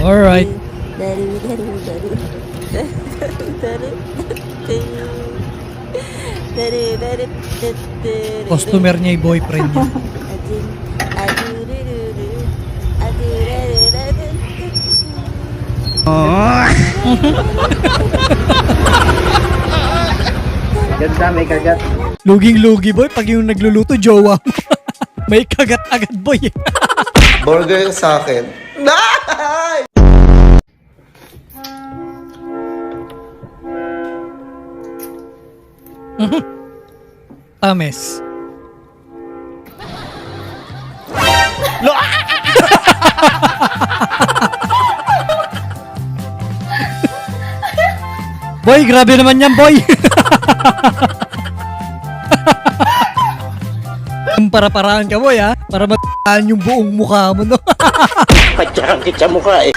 Alright. Customer niya yung boyfriend niya. Ganda, may kagat. Luging-lugi boy, pag yung nagluluto, jowa mo. May kagat agad boy. Burger sa akin. Tames. Boy, grabe naman yan, boy. Para-paraan ka, boy, ha? Para mataan yung buong mukha mo, no? Patsakit sa mukha eh.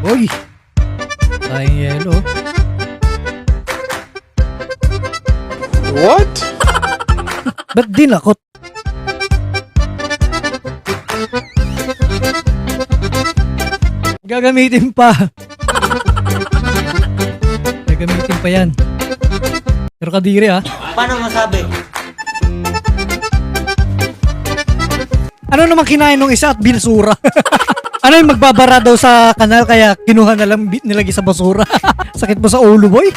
Boy, tayong yelo. What? Ba't dinakot? Gagamitin pa. Gagamitin pa yan. Pero kadiri, ha? Paano masabi? Ano naman kinain nung isa at binasura? Ano yung magbabara daw sa kanal kaya kinuha na lang nilagay sa basura? Sakit mo sa ulo, boy?